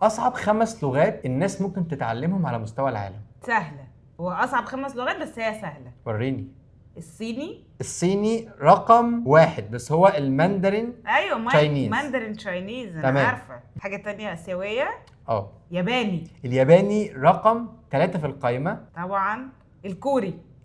اصعب 5 لغات الناس ممكن تتعلمهم على مستوى العالم. سهله. هو اصعب 5 لغات بس هي سهله. وريني. الصيني رقم 1 بس هو الماندرين. ايوه ماندرين تشاينيز انا تمام. عارفه. حاجه تانية اسيويه. ياباني. الياباني رقم 3 في القائمه. طبعا.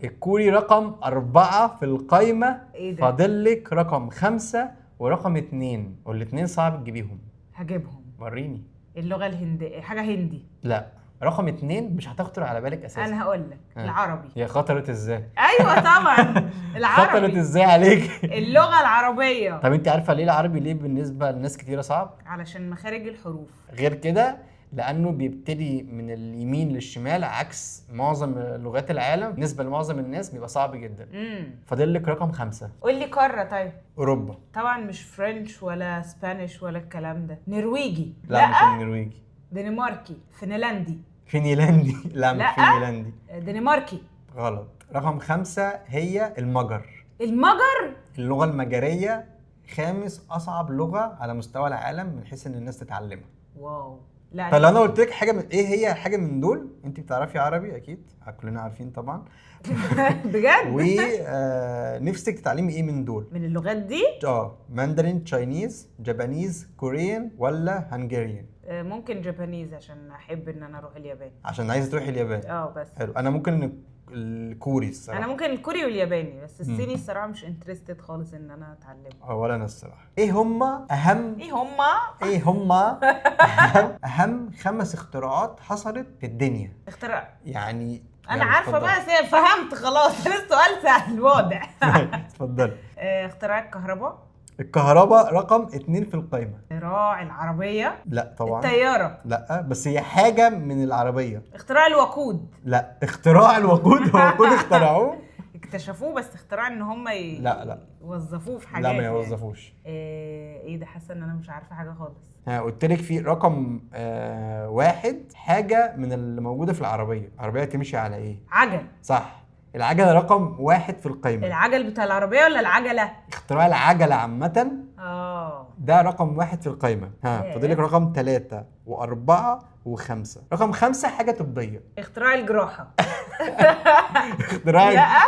الكوري رقم 4 في القائمه. ايه ده؟ فاضلك رقم 5 ورقم 2 والاتنين صعب تجيبيهم. هجيبهم. وريني. اللغه الهنديه حاجه هندي. لا رقم 2 مش هتخطر على بالك اساسا. انا هقول لك العربي. هي خطرت ازاي؟ ايوه طبعا العربي. خطرت ازاي عليك؟ اللغه العربيه. طب انت عارفه ليه العربي ليه بالنسبه لناس كتيره صعب؟ علشان مخارج الحروف. غير كده لانه بيبتدي من اليمين للشمال عكس معظم لغات العالم. بالنسبه لمعظم الناس بيبقى صعب جدا. فاضل لك رقم 5. قول لي قاره. طيب اوروبا. طبعا مش فرنش ولا سبانيش ولا الكلام ده. نرويجي. لا مش النرويجي. دنماركي. فنلندي. لا مش فنلندي. دنماركي. غلط. رقم 5 هي المجر. اللغه المجريه 5 اصعب لغه على مستوى العالم من حيث ان الناس تتعلمها. واو. لا طب لو انا قلت لك حاجه من ايه هي حاجه من دول انت بتعرفي عربي اكيد كلنا عارفين طبعا. بجد. ونفسك تتعلمي ايه من دول؟ من اللغات دي؟ ماندرين تشاينيز جابانيز كوريان ولا هنغاريان؟ ممكن جابانيز عشان احب ان انا اروح اليابان. عشان عايزه تروحي اليابان. بس حلو. انا ممكن الكوري الصراحه. انا ممكن الكوري والياباني بس الصيني الصراحه مش انترستد خالص ان انا اتعلمه. ولا انا الصراحه. ايه هما اهم 5 اختراعات حصلت في الدنيا؟ اختراع يعني انا عارفه بقى فهمت خلاص. السؤال سهل واضح. اتفضلي. اختراع الكهرباء رقم 2 في القائمه. اختراع العربيه. لا طبعا. الطياره. لا بس هي حاجه من العربيه. اختراع الوقود. لا اختراع الوقود. هو وقود اخترعوه اكتشفوه بس اختراع ان هم لا يوظفوه في حاجات. لا ما يوظفوش. ايه ده؟ حاسه ان انا مش عارفه حاجه خالص. قلت لك في رقم 1 حاجه من اللي موجوده في العربيه. العربيه تمشي على ايه؟ عجل. صح. العجله رقم 1 في القائمه. العجل بتاع العربيه ولا العجله؟ اختراع العجله عامه. ده رقم 1 في القائمه. فاضلك رقم 3 و4 و5. رقم 5 حاجه طبيه. اختراع الجراحه.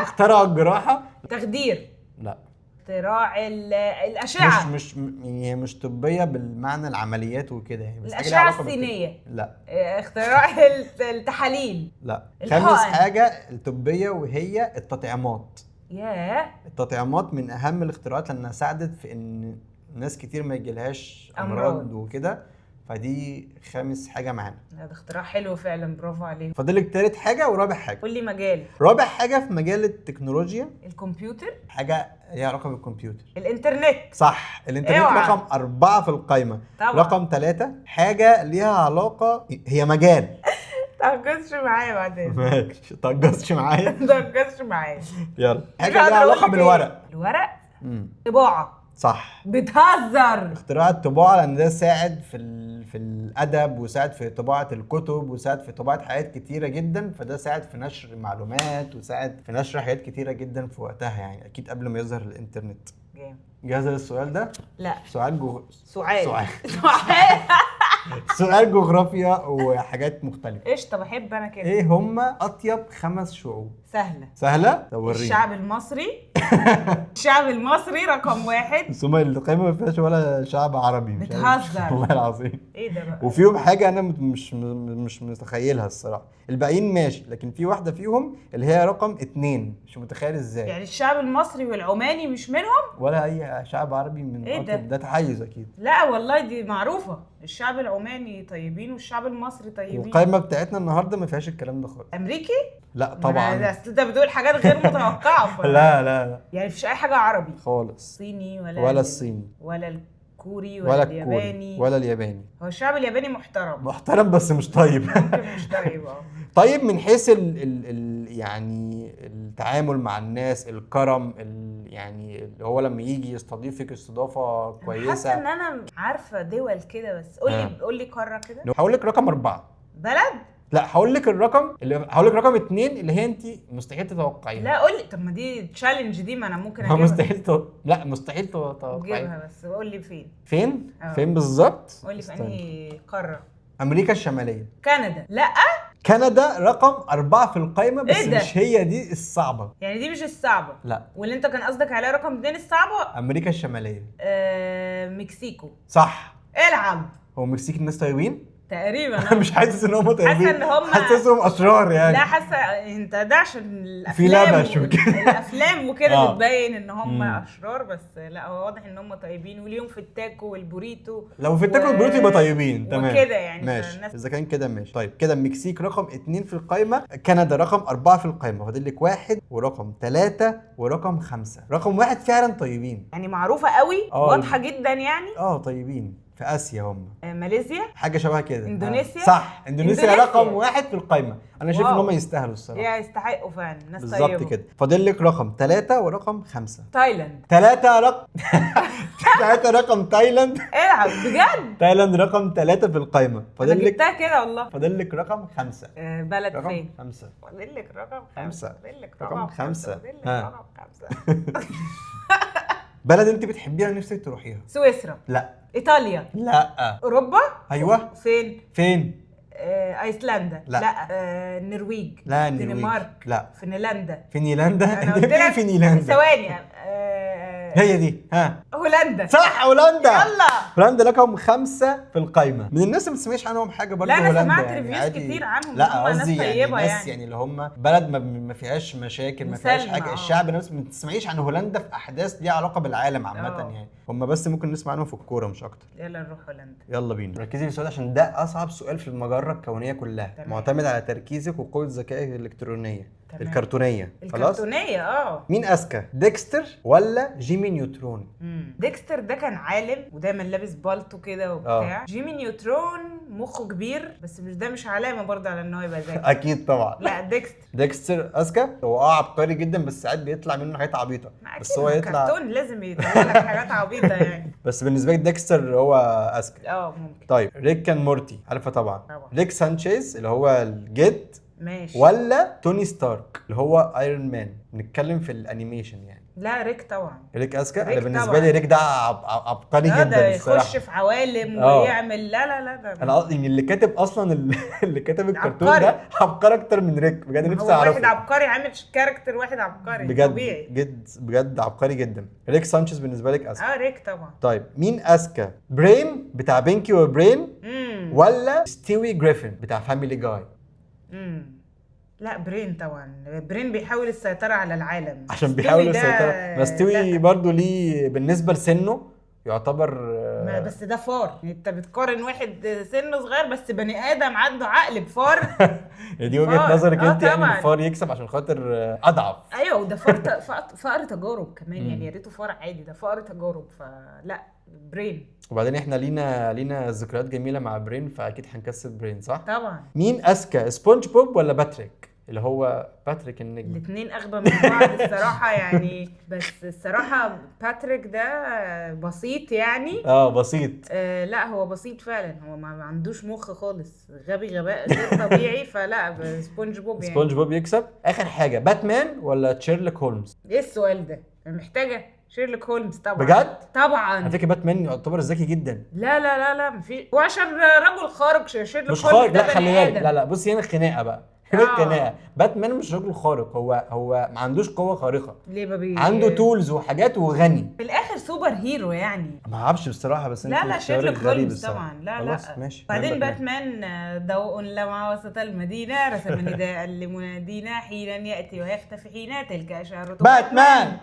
اخترعوا الجراحه. تخدير. لا. اختراع الاشعه. مش يعني مش طبيه بالمعنى العمليات وكده يعني. بس الاشعه السينيه. لا. اختراع التحاليل. لا. 5 حاجه الطبيه وهي التطعيمات. التطعيمات من اهم الاختراعات لانها ساعدت في ان ناس كتير ما يجيلهاش امراض وكده. فدي 5 حاجه معانا. ده اختراع حلو فعلا. برافو عليك. فاضلك 3 حاجه ورابع حاجه. قول لي مجال. رابع حاجه في مجال التكنولوجيا. الكمبيوتر. حاجه ليها علاقه بالكمبيوتر. الانترنت. صح. الانترنت رقم 4 في القائمه. رقم 3 حاجه ليها علاقه هي مجال. تهجسش معايا بعدين. ماشي تهجسش معايا. تهجسش معايا. يلا. حاجه ليها علاقه بالورق. الورق. طباعه. صح. بتهزر. اختراع الطباعه لان ده ساعد في الادب وساعد في طباعه الكتب وساعد في طباعه حاجات كتيره جدا. فده ساعد في نشر معلومات وساعد في نشر حاجات كتيره جدا في وقتها يعني اكيد قبل ما يظهر الانترنت. جاهزه للسؤال ده؟ لا. سؤال جغرافيا وحاجات مختلفه. قشطه بحب انا كده. ايه هما اطيب 5 شعوب؟ سهله. طب وريني. الشعب المصري. الشعب المصري رقم 1. ثم القائمه ما فيهاش ولا شعب عربي. بتهزر. والله العظيم. ايه ده بقى؟ وفيهم حاجه انا مش متخيلها الصراحه. الباقيين ماشي لكن في واحده فيهم اللي هي رقم 2 مش متخيل ازاي. يعني الشعب المصري والعماني مش منهم؟ ولا اي شعب عربي من إيه ده تحيز اكيد. لا والله دي معروفه. الشعب العماني طيبين والشعب المصري طيبين. القائمه بتاعتنا النهارده ما فيهاش الكلام ده خالص. امريكي؟ لا طبعا. اصل انت بتقول حاجات غير متوقعه. لا يعني مفيش اي حاجه عربي خالص. صيني ولا الصيني ولا الكوري ولا الياباني ولا الياباني. هو الشعب الياباني محترم بس مش طيب. ممكن مش طيب. طيب من حيث يعني التعامل مع الناس الكرم يعني اللي هو لما يجي يستضيفك استضافه كويسه. حاسه ان انا عارفه دول كده بس قول لي قاره كده. هقول لك رقم 4 بلد. لا هقول لك رقم 2 اللي هي انت مستحيل تتوقعيها. لا قول لي. طب ما دي تشالنج دي ما انا ممكن اجيبها. مستحيل تتوقعيها. اجيبها بس قول لي فين فين بالظبط. قول لي في انهي قاره. امريكا الشماليه. كندا. لا كندا رقم 4 في القائمه، بس إيه ده؟ مش هي دي الصعبه. يعني دي مش الصعبه. لا، واللي انت كان قصدك عليها رقم 2 الصعبه. امريكا الشماليه. مكسيكو. صح. العب. هو المكسيك الناس طيبين؟ طيبين. انا مش حاسس ان هم طيبين، حاسه ان هم حاسسهم اشرار يعني. لا حاسه انت ده عشان في الافلام لبش وكده. الافلام وكده بتبين ان هم مم. اشرار، بس لا هو واضح ان هم طيبين وليهم في التاكو والبوريتو. لو في التاكل البروتي يبقى طيبين تمام وكده يعني ماشي. فالناس- اذا كان كده ماشي. طيب كده المكسيك رقم 2 في القائمه، كندا رقم 4 في القائمه، فاضل لك 1 ورقم 3 ورقم 5. رقم 1 فعلا طيبين يعني معروفه قوي واضحه جدا يعني. طيبين في اسيا هم. ماليزيا. حاجه شبه كده. اندونيسيا. صح، اندونيسيا إندونيسيا. رقم 1 في القائمه. انا شايف ان واو. هم يستاهلوا الصراحه. يستحقوا فعلا ناس بالظبط طيبه. كده. فاضل لك رقم 3 ورقم 5. تايلاند. 3 رقم تايلاند. العب بجد. تايلاند رقم 3 في القائمه. انا فاضل لك جبتها كده والله. فاضل لك رقم 5. بلد رقم فين؟ 5. فاضل لك رقم 5. فاضل لك رقم 5. فاضل لك ها. رقم 5. بلد انت بتحبيها نفسك تروحيها؟ سويسرا. لا. ايطاليا. لا. اوروبا. ايوه. فين؟ فين؟ ايسلندا. لا. النرويج. لا. النرويج. دنمارك. لا. فنلندا. فنلندا. انا انت قلت بتقولي لك فنلندا. ثواني. هي دي. ها. هولندا. صح، هولندا. يلا. هولندا رقم 5 في القائمه. من الناس اللي ما تسمعيش عنهم حاجه برضه لا، أنا هولندا سمعت يعني ريفيوز عادي. كتير عنهم إن لا هم ناس قصدي يعني طيبة ناس يعني. يعني اللي هم بلد ما فيهاش مشاكل، ما فيهاش مسالمة. حاجه. الشعب نفسه ما تسمعيش عن هولندا في احداث ليها علاقه بالعالم عامه يعني. هم بس ممكن نسمع عنهم في الكوره مش اكتر. يلا نروح هولندا. يلا بينا. ركزي في السؤال عشان ده اصعب سؤال في المجره الكونيه كلها. تمام. معتمد على تركيزك وقوه ذكائك الالكترونيه. تمام. الكرتونيه. خلاص. الكرتونية. مين اذكى، ديكستر ولا جيمي نيوترون؟ ديكستر ده كان عالم ودايما لابس بالطو كده وبتاع. جيمي نيوترون مخه كبير، بس مش علامه برضه على ان هو يبقى ذكي. اكيد طبعا. لا ديكستر. ديكستر اذكى. هو عبقري جدا، بس ساعات بيطلع منه حاجات عبيطه. بس هو يطلع كرتون لازم يطلع لك حاجات عبيطه يعني. بس بالنسبه لي ديكستر هو اذكى. ممكن. طيب ريك اند مورتي عارفه طبعا. طبعا. ريك سانشيز اللي هو الجد، ماشي. ولا توني ستارك اللي هو ايرون مان؟ نتكلم في الانيميشن يعني. لا ريك طبعا. ريك اذكى. انا ريك بالنسبه طبعا. لي ريك ده عبقري جدا ده الصراحه. يخش في عوالم ويعمل لا ده انا قصدي ان اللي كاتب اصلا اللي كاتب الكرتون عبقري. ده عبقري اكتر من ريك بجد. هو نفسي اعرفه. واحد عبقري عامل كاركتر واحد عبقري بجد طبيعي. بجد عبقري جدا. ريك سانشيز بالنسبه لك اذكى. ريك طبعا. طيب مين اذكى، برين بتاع بينكي وبرين ولا ستيوي جريفن بتاع فاميلي جاي؟ لا برين طبعا. برين بيحاول السيطرة على العالم عشان بيحاول السيطرة. ما ستيوي لا. برضو ليه بالنسبة لسنه يعتبر ما بس ده فار. انت بتقارن واحد سنه صغير بس بني ادم عنده عقل بفار. دي وجهة نظرك انت يعني طبعاً. الفار يكسب عشان خاطر اضعف. ايوه وده فقر تجارب كمان يعني. يا ريته فار عادي، ده فقر تجارب. فلا برين. وبعدين احنا لينا ذكريات جميلة مع برين، فاكيد هنكسب برين صح؟ طبعا. مين اذكى، سبونج بوب ولا باتريك اللي هو باتريك النجم؟ الاثنين اغبى من بعض الصراحه يعني. بس الصراحه باتريك ده بسيط يعني. بسيط. لا هو بسيط فعلا. هو ما عندوش مخ خالص، غبي غباء غير طبيعي. فلا سبونج بوب يعني. سبونج بوب يكسب. اخر حاجة، باتمان ولا شيرلوك هولمز؟ ايه السؤال ده؟ انا محتاجه شيرلوك هولمز طبعا. بجد؟ طبعا. على فكرة باتمان يعتبر ذكي جدا. لا مفيش. وعشان رجل خارق شيرلوك مش هولمز خارق. ده لا خلي بني بالك. آدم. لا بصي هنا الخناقه بقى. هنا الخناقه. باتمان مش رجل خارق. هو ما عندوش قوه خارقه. ليه عنده تولز وحاجات وغني. في الاخر سوبر هيرو يعني. ما اعرفش بصراحه، بس انت لا اختيارك شيرلوك غريب هولمز الصراحة. طبعا. لا خلاص ماشي. بعدين باتمان ضوء لمع وسط المدينه، رسم نداء لمنادينا حينا ياتي ويختفي حين تلك اشارته. باتمان.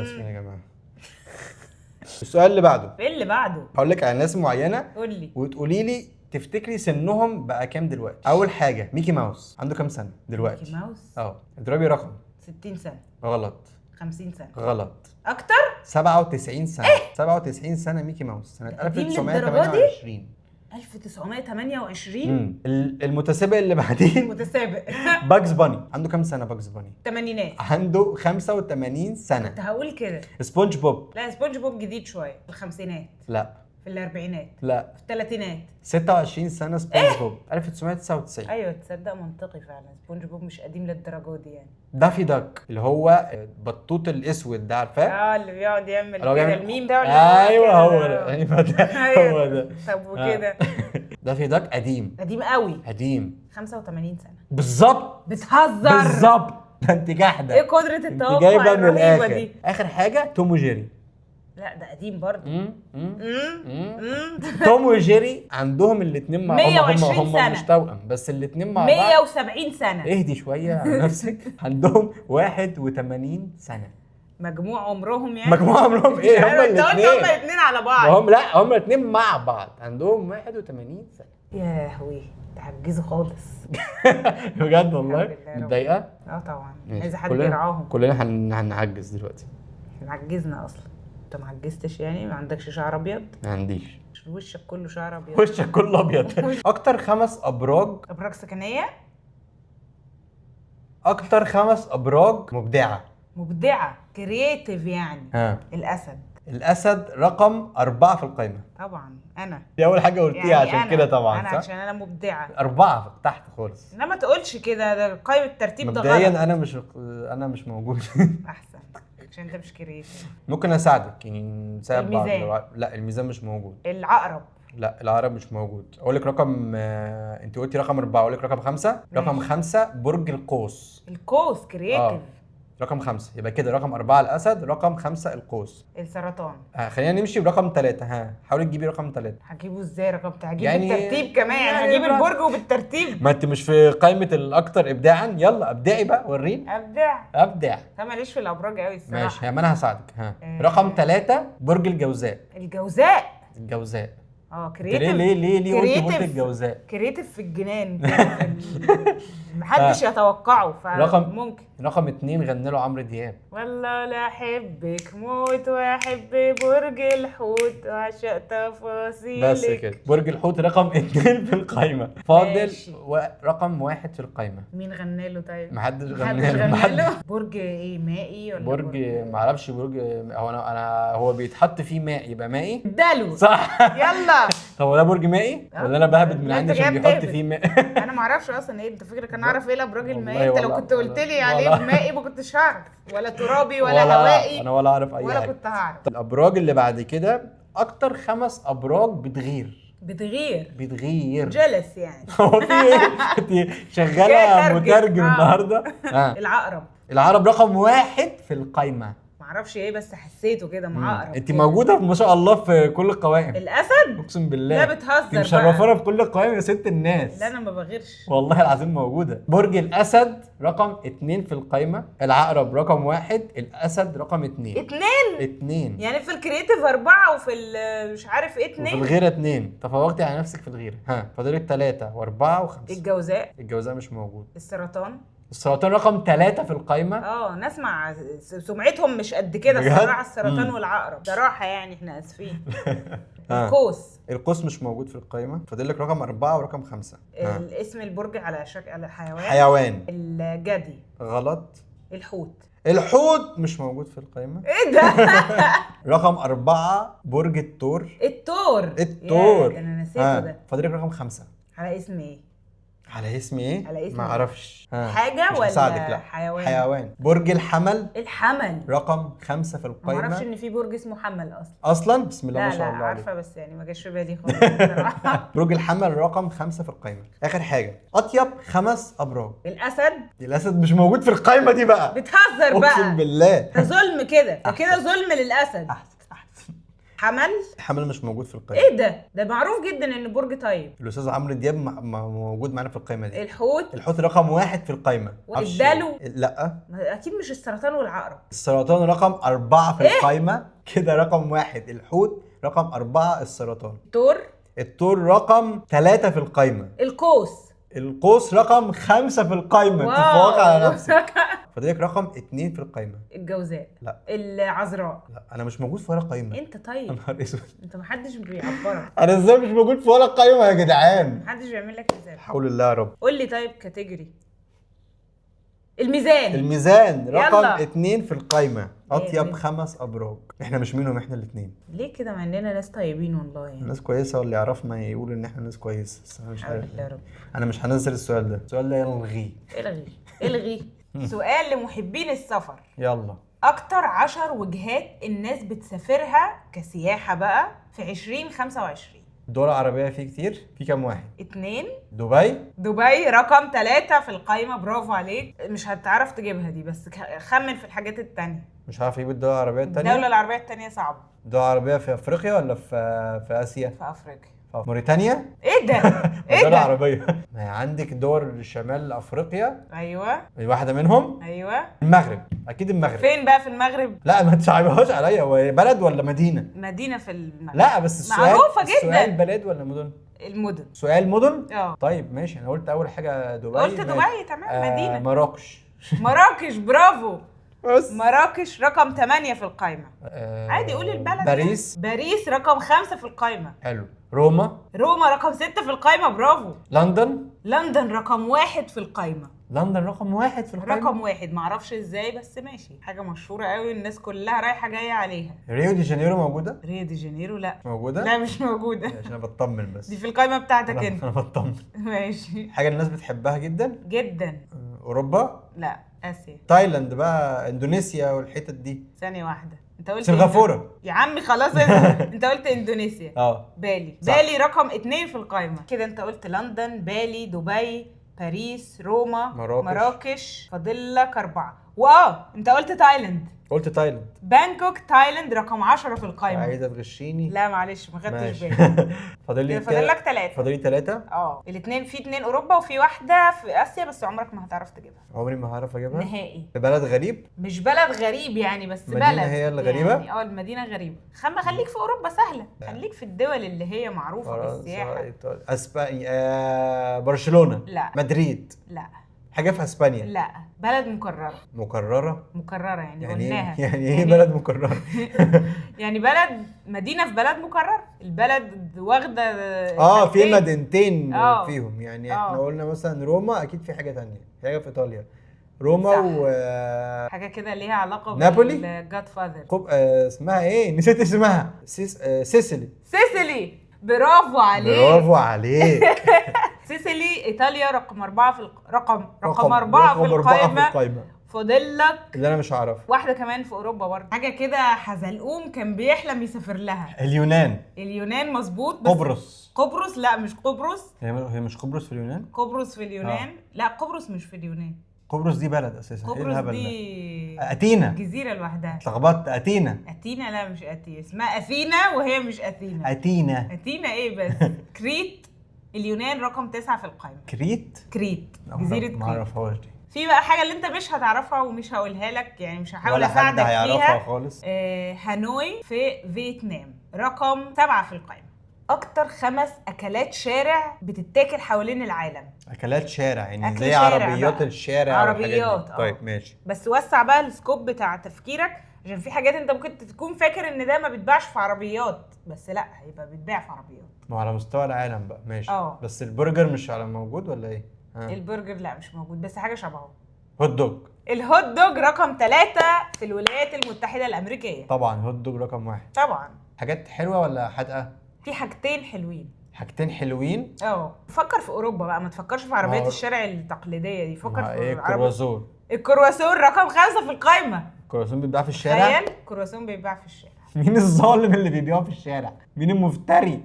اسفين يا جماعه. السؤال اللي بعده. ايه اللي بعده؟ هقول لك على ناس معينه قول لي وتقولي لي تفتكري سنهم بقى كام دلوقتي. اول حاجه ميكي ماوس عنده كام سنه دلوقتي؟ ميكي ماوس اضربي رقم. 60 سنه. غلط. 50 سنه. غلط. اكتر. 97 سنه. 97 سنه ميكي ماوس سنه قديم 1928. 1928. المتسابق اللي بعديه متسابق. باجز باني عنده كام سنه؟ باجز باني الثمانينات. عنده 85 سنه. كنت هقول كده. سبونج بوب. لا سبونج بوب جديد شويه، الخمسينات. لا في الاربعينات؟ لا في الثلاثينات. 26 سنه سبونج بوب 1999. ايوه تصدق منطقي فعلا، سبونج بوب مش قديم للدرجه دي يعني. دافي داك اللي هو بطوط الاسود ده، عارفاه؟ اللي بيقعد يعمل اللي هو كده بيعمل- الميم ده ايوه كده؟ هو ده، ايوه ده هو ده. طب وكده دافي داك قديم قديم قوي، قديم 85 سنه. بالظبط بتهزر؟ بالظبط، ده انت جاحده. ايه قدره انت التوقع جايبه من الرهيبه الاخر. دي؟ اخر حاجه توم وجيري. لا ده قديم برضه. توم وجيري عندهم الاثنين مع 120 هم سنة. مش توأم، بس الاثنين مع بعض. 170 سنه. اهدي شويه على نفسك. عندهم 81 سنه. مجموع عمرهم يعني؟ مجموع عمرهم ايه؟ هم انت قلت الاثنين. هما الاثنين على بعض. هم لا، هم الاثنين مع بعض عندهم 81 سنه. يا لهوي تعجزوا خالص. بجد والله. الحمد لله رب. متضايقه؟ طبعا ماشي. عايزه حد كلنا- يرعاهم. كلنا هنعجز دلوقتي. عجزنا اصلا. انت ما عجزتش يعني؟ ما عندكش شعر ابيض؟ ما عنديش. وشك كله شعر ابيض. وشك كله ابيض. اكتر 5 ابراج. ابراج سكنيه اكتر 5 ابراج مبدعه. مبدعه كرييتيف يعني. ها. الاسد. الاسد رقم 4 في القائمه. طبعا انا دي اول حاجه قلتيها يعني عشان أنا. كده طبعا انا صح؟ عشان انا مبدعه. 4 تحت خالص. انما تقولش كده، ده قائمه الترتيب ده غلط. مبدئيا انا مش موجود. احسن عشان انت مش كرييتيف. ممكن اساعدك يعني، نساعد بعض. الميزان. لا الميزان مش موجود. العقرب. لا العقرب مش موجود. اقول لك رقم انت قلتي رقم 4، اقول لك رقم 5. رقم 5 برج القوس. القوس كرييتيف. رقم 5 يبقى كده رقم 4 الاسد، رقم 5 القوس. السرطان. خلينا نمشي برقم 3. حاولي تجيبي رقم 3. هجيبه ازاي رقم؟ هجيب يعني- بالترتيب كمان يعني هجيب براحتك. البرج وبالترتيب. ما انت مش في قائمه الاكثر ابداعا. يلا ابدعي بقى، وريني. ابدع. انا ماليش في الابراج قوي الصراحه. ماشي، ما انا هساعدك. رقم 3 برج الجوزاء. الجوزاء. الجوزاء. كرييتيف. ليه قلت برج كرييتيف. الجوزاء؟ كرييتيف في الجنان كده محدش يتوقعه فممكن. رقم 2 غنى له عمرو دياب. والله لا احبك موت واحب برج الحوت وعشق تفاصيلك. بس كده. برج الحوت رقم 2 في القائمه. فاضل ماشي. رقم 1 في القائمه. مين غنى له طيب؟ محدش محدش غنى غنى له. برج ايه، مائي ولا برج معرفش. برج هو هو بيتحط فيه ماء يبقى مائي. دلو. صح. يلا. طب هو ده برج مائي ولا انا بهبد من لا، عندي انت عشان جاي بيحط بتهبد. فيه ماء؟ انا ما اعرفش اصلا ايه، انت فكرك انا اعرف ايه الابراج والله المائيه؟ انت لو ولا- كنت قلت لي ولا- عليه مائي ما كنتش هعرف، ولا ترابي ولا هوائي انا ولا اعرف اي ولا حاجه. كنت هعرف. الابراج اللي بعد كده اكتر 5 ابراج بتغير. بتغير جلس يعني. هو في ايه؟ انت جاي شغاله أترجم. مترجم النهارده. العقرب. العرب رقم 1 في القايمه. معرفش ايه بس حسيته كده مع عقرب. انت كده. موجوده ما شاء الله في كل القوائم. الاسد. اقسم بالله. لا بتهزر انت مشرفانا في كل القوائم يا ست الناس. لا انا ما بغيرش. والله العظيم موجوده. برج الاسد رقم 2 في القايمه. العقرب رقم 1. الاسد رقم 2. 2 يعني في الكرييتيف 4 وفي مش عارف ايه وفي 2. الغيره 2. تفوقتي على نفسك في الغيره. فاضلك 3 و4 و5. الجوزاء. الجوزاء مش موجود. السرطان. السرطان رقم 3 في القايمه. نسمع سمعتهم مش قد كده بجد؟ الصراحه. السرطان والعقرب صراحه يعني احنا اسفين. القوس. القوس مش موجود في القايمه. فاضلك رقم 4 ورقم 5. الاسم البرج على على حيوان. حيوان. الجدي. غلط. الحوت مش موجود في القايمه. ايه ده؟ رقم 4 برج الثور. الثور. الثور. ده انا نسيته ده. فاضلك رقم 5. على اسم ايه؟ على اسم ايه؟ على اسم ما إيه؟ اعرفش. حاجه مش ولا هساعدك. لا حيوان. برج الحمل الحمل. رقم 5 في ما القايمه. اعرفش ان في برج اسمه حمل اصلا. بسم الله ما شاء الله عارفه عليك. بس يعني ما جاش في بالي خالص بصراحة. برج الحمل رقم 5 في القايمه. اخر حاجه اطيب 5 ابراج. الاسد مش موجود في القايمه دي بقى. بتهزر بقى. اقسم بالله. ده ظلم كده، ده كده ظلم للاسد. احسن. حمل مش موجود في القايمه. ايه ده معروف جدا ان برج طيب. الاستاذ عمرو دياب موجود معانا في القايمه دي. الحوت رقم 1 في القايمه. والدلو. لا اكيد مش السرطان والعقرب. السرطان رقم 4 في القايمه. كده رقم 1 الحوت، رقم 4 السرطان. الثور رقم 3 في القايمه. القوس رقم 5 في القايمه. تفوق على نفسك. فاضلك رقم 2 في القايمه. الجوزاء. لا. العذراء. لا انا مش موجود في ولا قايمه. انت طيب. يا نهار اسود. انت محدش بيعبرك. انا ازاي مش موجود في ولا قايمه يا جدعان؟ محدش بيعمل لك حساب. حول الله يا رب. قول لي طيب كاتيجوري. الميزان رقم يلا. 2 في القايمة، أطيب مين؟ 5 أبراج. إحنا مش منهم، إحنا الاتنين. ليه كده مع اننا ناس طيبين والله يعني. ناس كويسة، واللي يعرفنا يقول إن إحنا ناس كويسة، بس أنا مش حول عارف. الله يا رب. أنا مش هنزل السؤال ده، السؤال ده يلغيه. الغي. سؤال لمحبين السفر. يلا. اكتر 10 وجهات الناس بتسافرها كسياحة بقى في 2025. دول عربية فيه كتير، في كام واحد؟ 2. دبي رقم 3 في القائمة، برافو عليك. مش هتعرف تجيبها دي، بس خمن في الحاجات التانية. مش عارف اجيب الدول العربية التانية. الدولة العربية التانية صعبة. دول عربية في أفريقيا ولا في آسيا؟ في أفريقيا. في موريتانيا؟ ايه ده؟ ايه دولة ده؟ عربية. ما هي عندك دول شمال أفريقيا. ايوه. واحدة منهم ايوه. المغرب، أكيد المغرب. فين بقى في المغرب؟ لا ما تصعبهاش عليا، هو بلد ولا مدينة؟ مدينة في المغرب. لا بس السؤال معروفة جدا. السؤال بلد ولا مدن؟ المدن. سؤال مدن؟ اه. طيب ماشي، انا قلت اول حاجة دبي. قلت دبي تمام. مدينة. مراكش. مراكش، برافو. بس مراكش رقم 8 في القائمة. عادي قول البلد. باريس. باريس رقم 5 في القائمة. حلو. روما رقم 6 في القائمة، برافو. لندن رقم 1 في القائمة. لندن رقم 1 في القائمة. رقم 1 معرفش ازاي بس ماشي، حاجة مشهورة قوي الناس كلها رايحة جاية عليها. ريو دي جانيرو موجودة؟ ريو دي جانيرو لا. موجودة؟ لا مش موجودة. عشان انا بطمن بس. دي في القائمة بتاعتك انا انت. بطمن. ماشي. حاجة الناس بتحبها جدا؟ جدا. اوروبا؟ لا اسيا. تايلاند بقى، اندونيسيا والحتت دي. ثانية واحدة، انت قلت سنغافورة. يا عمي خلاص. انت قلت اندونيسيا. بالي. صح. بالي رقم 2 في القائمة كده. انت قلت لندن، بالي، دبي، باريس، روما، مراكش. فاضل لك 4. انت قلت تايلاند. قلت تايلاند. بانكوك تايلاند رقم 10 في القائمة. عايزة تغشيني؟ لا معلش ما خدتش ماشي. بالي. فاضل لك 3. فاضل لي 3. الاثنين في 2 اوروبا وفي واحدة في اسيا، بس عمرك ما هتعرف تجيبها. عمري ما هعرف اجيبها نهائي. في بلد غريب؟ مش بلد غريب يعني، بس مدينة بلد هي اللي غريبة؟ يعني المدينة غريبة. خليك في اوروبا سهلة. خليك في الدول اللي هي معروفة بالسياحة. اسبانيا. برشلونة. لا. مدريد. لا. حاجة في اسبانيا. لا. بلد مكررة يعني قلناها. يعني ايه بلد مكررة؟ يعني بلد مدينة في بلد مكررة. البلد واخدة في مدينتين فيهم يعني. احنا قلنا مثلا روما، اكيد في حاجة تانية، في حاجة في ايطاليا. روما صح. حاجة كده ليها علاقة نابولي. بالجاد فاذر. اسمها ايه؟ نسيت اسمها. سيسيلي. برافو عليك. سيسيلي ايطاليا رقم 4 في رقم 4 في القائمة. فاضل لك اللي انا مش هعرفه. واحدة كمان في اوروبا برضه، حاجة كده حزلقوم كان بيحلم يسافر لها. اليونان مظبوط. قبرص لا مش قبرص. هي مش قبرص في اليونان؟ قبرص في اليونان. لا قبرص مش في اليونان. قبرص دي بلد اساسا. قبرص دي اثينا. جزيرة لوحدها. اتلخبطت. اثينا لا مش اثينا، اسمها اثينا وهي مش اثينا. اثينا ايه بس. كريت اليونان رقم 9 في القائمة. كريت جزيرة كريت. ما اعرفهاش دي. في بقى حاجة اللي انت مش هتعرفها ومش هقولها لك يعني، مش هحاول ولا اساعدك حد هيعرفها فيها خالص. هانوي في فيتنام رقم 7 في القائمة. اكتر 5 اكلات شارع بتتاكل حوالين العالم. اكلات شارع يعني زي شارع عربيات بقى. الشارع. عربيات. طيب ماشي. بس وسع بقى السكوب بتاع تفكيرك، عشان في حاجات انت ممكن تكون فاكر ان ده ما بيتباعش في عربيات، بس لا هيبقى بيتباع في عربيات. ما على مستوى العالم بقى. ماشي. بس البرجر مش على موجود ولا ايه؟ البرجر لا مش موجود، بس حاجه شبهه. هوت دوج. الهوت دوج رقم 3 في الولايات المتحدة الأمريكية. طبعا هوت دوج رقم 1. طبعا. حاجات حلوة ولا حادقة؟ في حاجتين حلوين. فكر في أوروبا بقى، ما تفكرش في عربيات الشارع التقليدية دي. فكر في ايه؟ الكرواسون رقم 5 في القائمة. الكرواسون بيتباع في الشارع؟ تخيل الكرواسون بيتباع في الشارع. مين الظالم اللي بيبيعه في الشارع؟ مين المفتري؟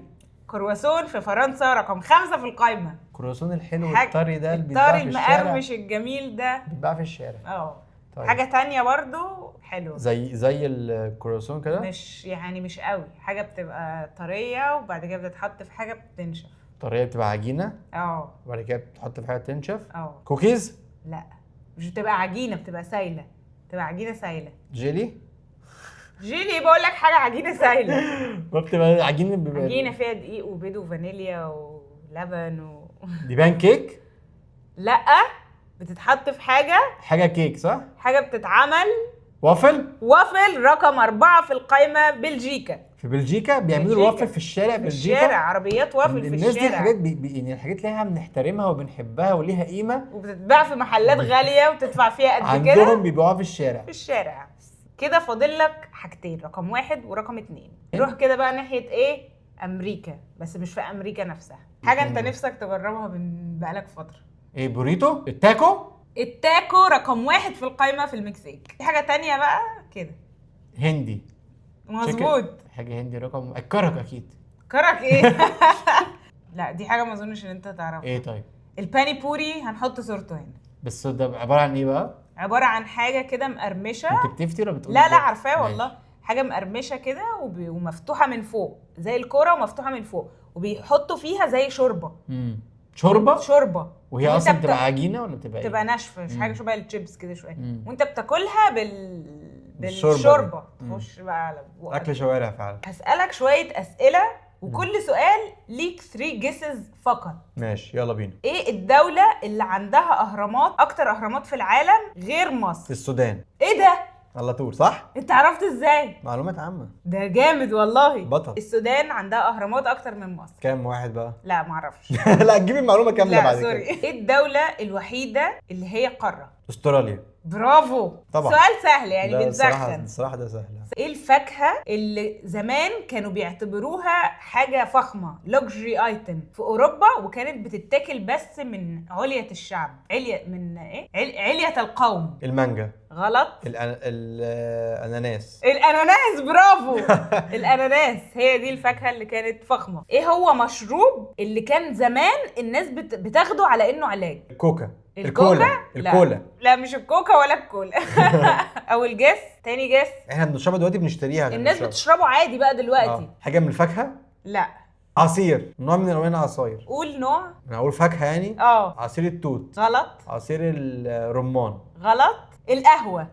كرواسون في فرنسا رقم 5 في القائمة. الكرواسون الحلو الطري ده اللي بيتباع في الشارع. الطري المقرمش الجميل ده بيتباع في الشارع. طيب. حاجة تانية برضو حلوة زي الكرواسون كده؟ مش قوي. حاجة بتبقى طرية وبعد كده بتتحط في حاجة بتنشف. طرية بتبقى عجينة؟ وبعد كده بتحط في حاجة تنشف؟ كوكيز؟ لا مش بتبقى عجينة، بتبقى سايلة. بتبقى عجينة سايلة. جيلي بقول لك حاجة عجينة سايلة. بتبقى عجينة فيها دقيق وبيض وفانيليا ولبن دي بان كيك؟ لا بتتحط في حاجة كيك صح؟ حاجة بتتعمل وافل رقم 4 في القائمة بلجيكا. في بلجيكا بيعملوا الوافل في الشارع. في بلجيكا الشارع عربيات وافل في الناس الشارع. دي حاجات يعني الحاجات اللي احنا بنحترمها وبنحبها وليها قيمة، وبتتباع في محلات غالية وتدفع فيها قد كده. عندهم بيبيعوها في الشارع. في الشارع. كده فاضل لك حاجتين، رقم 1 ورقم 2. روح كده بقى ناحية ايه؟ امريكا، بس مش في امريكا نفسها، حاجة انت نفسك تجربها بقالك فترة. ايه؟ بوريتو؟ التاكو رقم 1 في القائمة في المكسيك. في حاجة تانية بقى كده هندي. مظبوط. حاجة هندي رقم الكرك اكيد. كرك ايه؟ لا دي حاجة ما اظنش ان انت تعرفها. ايه طيب؟ الباني بوري هنحط صورته هنا. بس ده عبارة عن ايه بقى؟ عبارة عن حاجة كده مقرمشة. انت بتفتي ولا بتقول؟ لا عارفاه والله. حاجة مقرمشة كده ومفتوحة من فوق زي الكورة ومفتوحة من فوق، وبيحطوا فيها زي شوربة. شوربة. وهي اصلا بتبقى عجينة ولا بتبقى ايه؟ بتبقى ناشفة، مش حاجة شبه الشيبس كده شوية. وانت بتاكلها بالشوربة. تخش بقى على اكل شوارع فعلا. هسألك شوية أسئلة وكل سؤال ليك 3 جيسز فقط. ماشي يلا بينا. ايه الدولة اللي عندها اهرامات، اكتر اهرامات في العالم غير مصر؟ السودان. ايه ده؟ على طول صح؟ انت عرفت ازاي؟ معلومات عامة. ده جامد والله. بطل. السودان عندها اهرامات اكتر من مصر. كام واحد بقى؟ لا معرفش. لا تجيبي المعلومة كاملة بعد كده. لا سوري. ايه الدولة الوحيدة اللي هي قارة؟ استراليا. برافو. طبعا. سؤال سهل يعني بنسخن. الصراحة ده سهل. ايه الفاكهة اللي زمان كانوا بيعتبروها حاجة فخمة luxury item في اوروبا، وكانت بتتاكل بس من علية الشعب، من ايه؟ علية القوم؟ المانجا. غلط. الاناناس. الاناناس برافو. الاناناس هي دي الفاكهة اللي كانت فخمة. ايه هو مشروب اللي كان زمان الناس بتاخده على انه علاج؟ الكولا. لا مش الكوكا ولا الكولا. اول جس. تاني جس. احنا بنشربها دلوقتي، بنشتريها. الناس بتشربه عادي بقى دلوقتي. حاجه من الفاكهه؟ لا. عصير، نوع من انواع العصاير. قول نوع. انا اقول فاكهه يعني. عصير التوت. غلط. عصير الرمان. غلط. القهوه.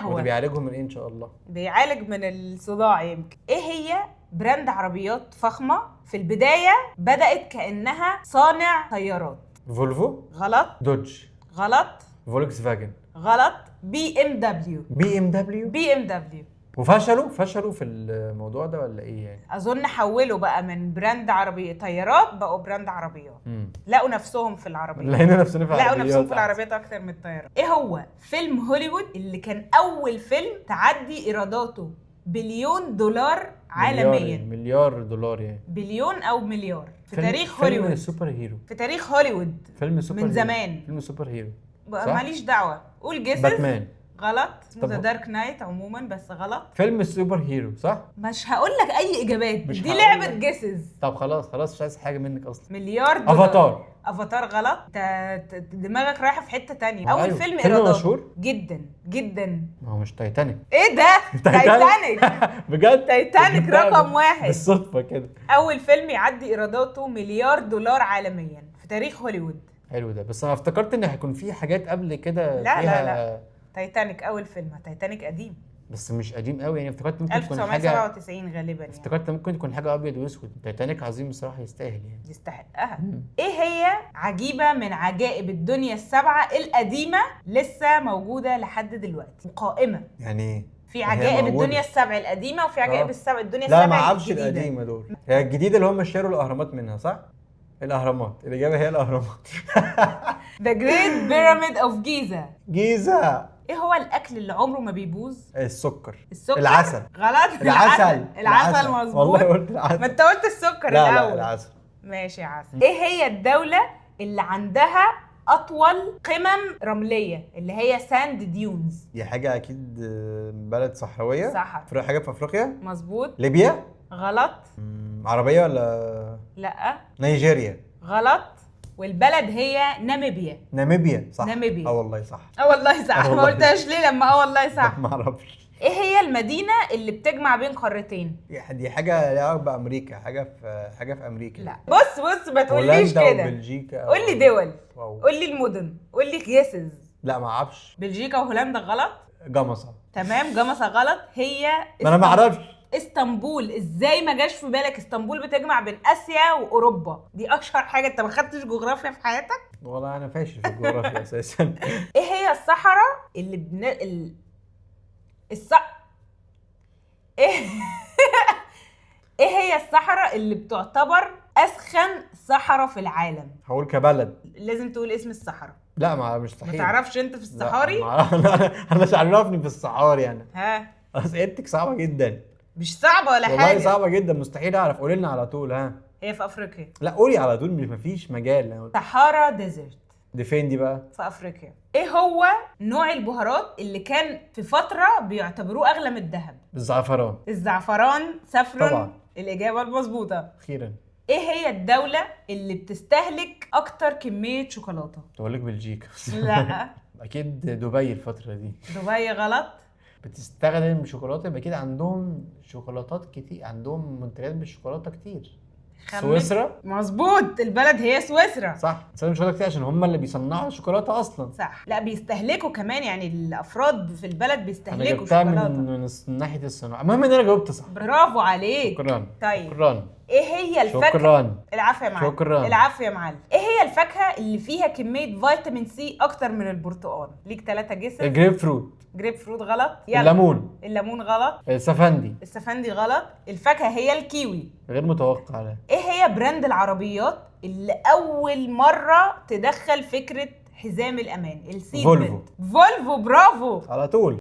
وده بيعالجهم من ايه ان شاء الله؟ بيعالج من الصداع يمكن. ايه هي براند عربيات فخمه في البدايه بدات كانها صانع طيارات؟ فولفو. غلط. دوج. غلط. فولكس فاجن. غلط. بي ام دبليو. وفشلوا في الموضوع ده ولا ايه يعني؟ اظن حولوا بقى من براند عربي طيارات بقوا براند عربيات. لقوا نفسهم في العربيات. لقوا نفسهم في العربيات اكتر من الطيارات. ايه هو فيلم هوليوود اللي كان اول فيلم تعدي ايراداته بليون دولار عالميا؟ مليار دولار يعني. بليون او مليار في تاريخ هوليوود. فيلم سوبر هيرو. في تاريخ هوليوود. فيلم سوبر من هيرو. زمان. فيلم سوبر هيرو. ماليش دعوه. قول جيسز. باتمان. غلط. اسمه ذا دارك نايت عموما بس غلط. فيلم السوبر هيرو صح؟ مش هقول لك اي اجابات، دي لعبه جيسز. طب خلاص مش عايز حاجه منك اصلا. مليار دولار. افاتار غلط. انت دماغك رايحه في حته تانية. اول أيوه. فيلم ايراداته مشهور جدا. ما هو مش تايتانيك. ايه ده؟ تايتانيك. بجد؟ تايتانيك رقم 1 بالصدفه كده. اول فيلم يعدي ايراداته مليار دولار عالميا في تاريخ هوليوود. حلو ده، بس انا افتكرت ان هيكون في حاجات قبل كده. لا تايتانيك اول فيلم. تايتانيك قديم بس مش قديم قوي يعني. افتكرت ممكن تكون حاجه 1997 غالبا يعني. افتكرت ممكن تكون حاجه ابيض واسود. تايتانيك عظيم بصراحه، يستاهل يعني. يستحقها. ايه هي عجيبه من عجائب الدنيا السبعه القديمه لسه موجوده لحد دلوقتي قائمه؟ يعني ايه؟ في عجائب الدنيا السبع القديمه وفي عجائب الدنيا السبع لا ما اعرفش القديمه دول. هي الجديده اللي هم شالوا الاهرامات منها صح؟ الاهرامات. الاجابه هي الاهرامات. The Great Pyramid of Giza. جيزة. ايه هو الاكل اللي عمره ما بيبوظ؟ السكر. العسل. غلط. العسل مظبوط. والله قلت العسل. ما انت قلت السكر الاول. لا العسل. ماشي عسل. ايه هي الدولة اللي عندها اطول قمم رملية اللي هي ساند ديونز؟ دي حاجة اكيد بلد صحراوية. صح. حاجة في افريقيا. مظبوط. ليبيا. غلط. عربية ولا لا. نيجيريا. غلط. والبلد هي ناميبيا. صح. ناميبيا. والله صح. والله صح. ما قلتهاش ليه لما والله صح. ما اعرفش. ايه هي المدينة اللي بتجمع بين قارتين؟ دي حاجة ليها علاقة بأمريكا. حاجة في أمريكا. لا بص ما تقوليش كده. هولندا وبلجيكا. قول لي دول. قول لي المدن. قول لي جيسز. لا ما اعرفش. بلجيكا وهولندا غلط. جمصة. تمام جمصة غلط. هي ما انا ما اعرفش. اسطنبول. ازاي ما جاش في بالك؟ اسطنبول بتجمع بين اسيا واوروبا. دي اشهر حاجه. انت ما خدتش جغرافيا في حياتك؟ والله انا فاشل في الجغرافيا اساسا. ايه هي الصحراء اللي ايه ايه هي الصحراء اللي بتعتبر اسخن صحراء في العالم؟ هقول كبلد. لازم تقول اسم الصحراء. لا ما ما مستحيل. تعرفش انت في الصحاري؟ انا مش عرفني في الصحاري انا. ها اسئلتك صعبه جدا. مش صعبة ولا والله حاجة. صعبه جدا، مستحيل اعرف. قولي لنا على طول. ها هي في افريقيا. لا قولي على طول، مفيش مجال. صحارى ديزرت دي فين دي بقى؟ في افريقيا. ايه هو نوع البهارات اللي كان في فترة بيعتبروه اغلى من الذهب؟ الزعفران. الزعفران. سافرون. طبعا. الاجابة المظبوطة. اخيرا. ايه هي الدولة اللي بتستهلك اكتر كمية شوكولاتة؟ تقول لك بلجيكا. لا. اكيد دبي الفتره دي. دبي غلط. بتستخدم شوكولاته، يبقى اكيد عندهم شوكولاتات كتير، عندهم منتجات بالشوكولاته كتير. سويسرا. مظبوط، البلد هي سويسرا. صح، بتستخدم شوكولاته كتير عشان هم اللي بيصنعوا الشوكولاته اصلا. صح. لا بيستهلكوا كمان، يعني الافراد في البلد انا بيستهلكوا جبتها شوكولاته. من ناحيه الصناعه. المهم ان انا جاوبت صح. برافو عليك. شكرا. طيب شكرا. ايه هي الفاكهه؟ شكرا. العافيه يا معلم. شكرا. العافيه يا معلم. ايه هي الفاكهه اللي فيها كميه فيتامين سي اكتر من البرتقال؟ ليك 3 جسر. الجريب فروت. جريب فروت غلط. يلا. الليمون. الليمون غلط. السفندي. السفندي غلط. الفاكهه هي الكيوي. غير متوقع ده. ايه هي براند العربيات اللي اول مره تدخل فكره حزام الامان؟ السيت فولفو. بيلت. فولفو. برافو على طول.